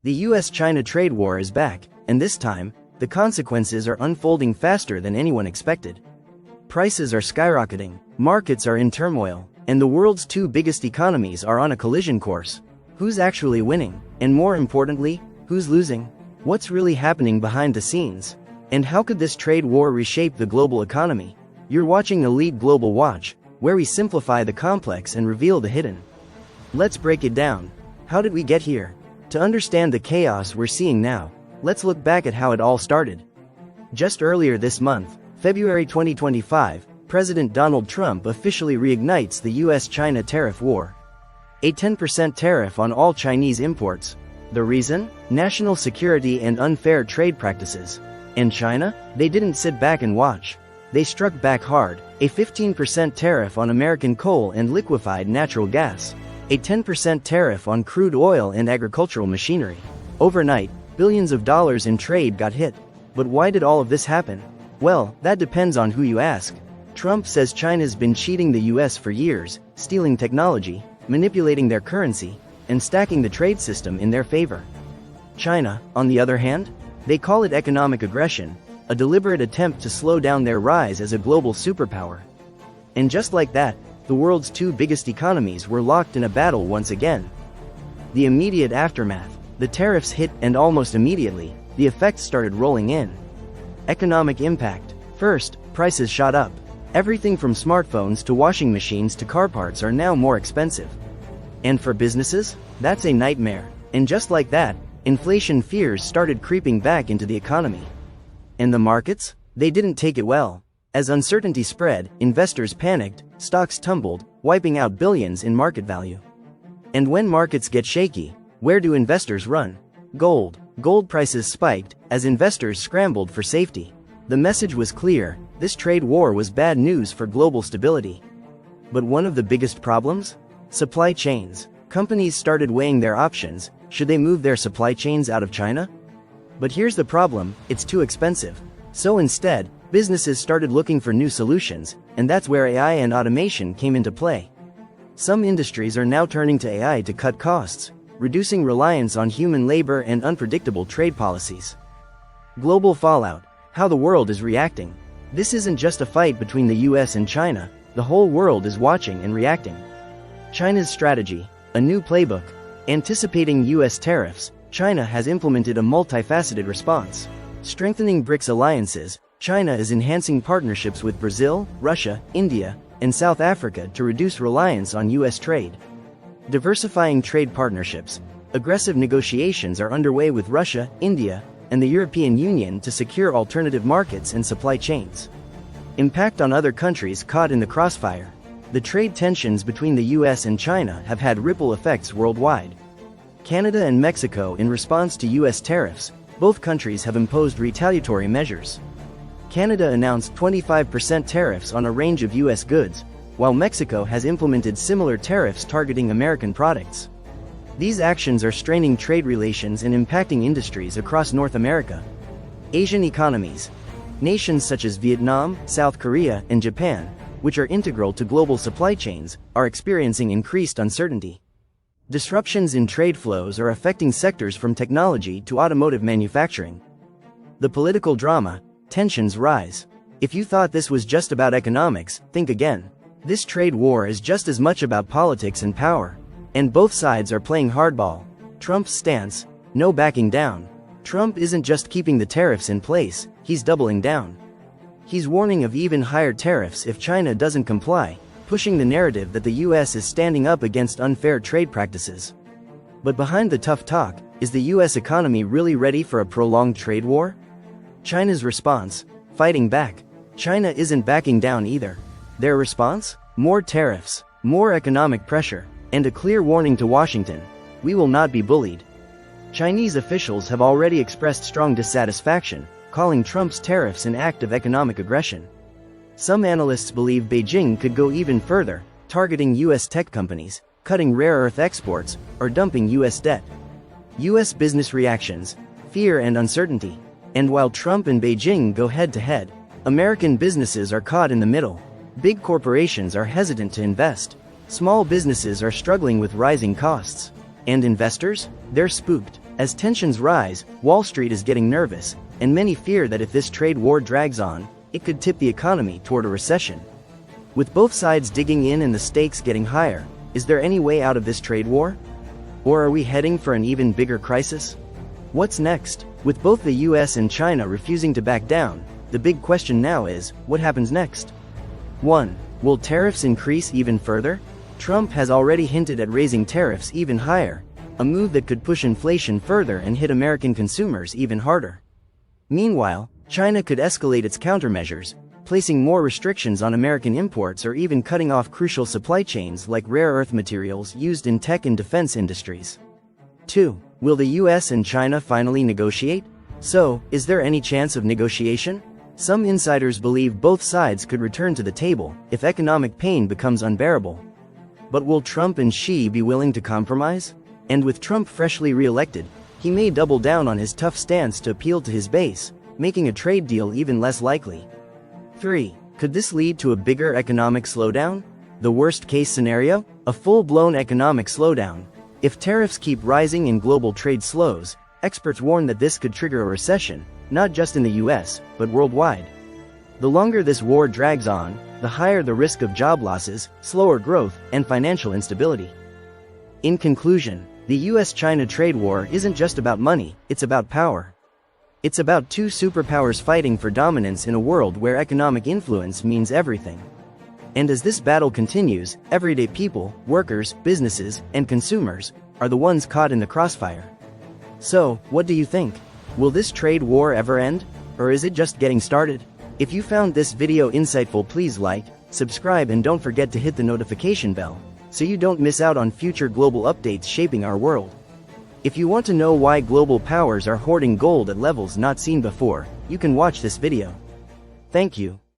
The US-China trade war is back, and this time, the consequences are unfolding faster than anyone expected. Prices are skyrocketing, markets are in turmoil, and the world's two biggest economies are on a collision course. Who's actually winning? And more importantly, who's losing? What's really happening behind the scenes? And how could this trade war reshape the global economy? You're watching Elite Global Watch, where we simplify the complex and reveal the hidden. Let's break it down. How did we get here? To understand the chaos we're seeing now, let's look back at how it all started. Just earlier this month, February 2025, President Donald Trump officially reignites the US-China tariff war. A 10% tariff on all Chinese imports. The reason? National security and unfair trade practices. And China? They didn't sit back and watch. They struck back hard, a 15% tariff on American coal and liquefied natural gas. A 10% tariff on crude oil and agricultural machinery. Overnight, billions of dollars in trade got hit. But why did all of this happen? Well, that depends on who you ask. Trump says China's been cheating the US for years, stealing technology, manipulating their currency, and stacking the trade system in their favor. China, on the other hand, they call it economic aggression, a deliberate attempt to slow down their rise as a global superpower. And just like that, the world's two biggest economies were locked in a battle once again. The immediate aftermath, the tariffs hit, and almost immediately, the effects started rolling in. Economic impact. First, prices shot up. Everything from smartphones to washing machines to car parts are now more expensive. And for businesses, that's a nightmare. And just like that, inflation fears started creeping back into the economy. And the markets? They didn't take it well. As uncertainty spread, investors panicked, stocks tumbled, wiping out billions in market value. And when markets get shaky, where do investors run? Gold. Gold prices spiked, as investors scrambled for safety. The message was clear: this trade war was bad news for global stability. But one of the biggest problems? Supply chains. Companies started weighing their options. Should they move their supply chains out of China? But here's the problem: it's too expensive. So instead, businesses started looking for new solutions, and that's where AI and automation came into play. Some industries are now turning to AI to cut costs, reducing reliance on human labor and unpredictable trade policies. Global fallout. How the world is reacting. This isn't just a fight between the US and China, the whole world is watching and reacting. China's strategy, a new playbook. Anticipating US tariffs, China has implemented a multifaceted response. Strengthening BRICS alliances, China is enhancing partnerships with Brazil, Russia, India, and South Africa to reduce reliance on US trade. Diversifying trade partnerships. Aggressive negotiations are underway with Russia, India, and the European Union to secure alternative markets and supply chains. Impact on other countries caught in the crossfire. The trade tensions between the US and China have had ripple effects worldwide. Canada and Mexico, in response to US tariffs, both countries have imposed retaliatory measures. Canada announced 25% tariffs on a range of US goods, while Mexico has implemented similar tariffs targeting American products. These actions are straining trade relations and impacting industries across North America. Asian economies. Nations such as Vietnam, South Korea, and Japan, which are integral to global supply chains, are experiencing increased uncertainty. Disruptions in trade flows are affecting sectors from technology to automotive manufacturing. The political drama. Tensions rise. If you thought this was just about economics, think again. This trade war is just as much about politics and power. And both sides are playing hardball. Trump's stance: no backing down. Trump isn't just keeping the tariffs in place, he's doubling down. He's warning of even higher tariffs if China doesn't comply, pushing the narrative that the US is standing up against unfair trade practices. But behind the tough talk, is the US economy really ready for a prolonged trade war? China's response: fighting back. China isn't backing down either. Their response? More tariffs, more economic pressure, and a clear warning to Washington: we will not be bullied. Chinese officials have already expressed strong dissatisfaction, calling Trump's tariffs an act of economic aggression. Some analysts believe Beijing could go even further, targeting US tech companies, cutting rare earth exports, or dumping US debt. US business reactions: fear and uncertainty. And while Trump and Beijing go head-to-head, American businesses are caught in the middle. Big corporations are hesitant to invest. Small businesses are struggling with rising costs. And investors? They're spooked. As tensions rise, Wall Street is getting nervous, and many fear that if this trade war drags on, it could tip the economy toward a recession. With both sides digging in and the stakes getting higher, is there any way out of this trade war? Or are we heading for an even bigger crisis? What's next? With both the US and China refusing to back down, the big question now is, what happens next? 1. Will tariffs increase even further? Trump has already hinted at raising tariffs even higher, a move that could push inflation further and hit American consumers even harder. Meanwhile, China could escalate its countermeasures, placing more restrictions on American imports or even cutting off crucial supply chains like rare earth materials used in tech and defense industries. 2. Will the US and China finally negotiate? So, is there any chance of negotiation? Some insiders believe both sides could return to the table if economic pain becomes unbearable. But will Trump and Xi be willing to compromise? And with Trump freshly re-elected, he may double down on his tough stance to appeal to his base, making a trade deal even less likely. 3. Could this lead to a bigger economic slowdown? The worst-case scenario? A full-blown economic slowdown. If tariffs keep rising and global trade slows, experts warn that this could trigger a recession, not just in the US, but worldwide. The longer this war drags on, the higher the risk of job losses, slower growth, and financial instability. In conclusion, the US-China trade war isn't just about money, it's about power. It's about two superpowers fighting for dominance in a world where economic influence means everything. And as this battle continues, everyday people, workers, businesses, and consumers are the ones caught in the crossfire. So, what do you think? Will this trade war ever end? Or is it just getting started? If you found this video insightful, please like, subscribe, and don't forget to hit the notification bell, so you don't miss out on future global updates shaping our world. If you want to know why global powers are hoarding gold at levels not seen before, you can watch this video. Thank you.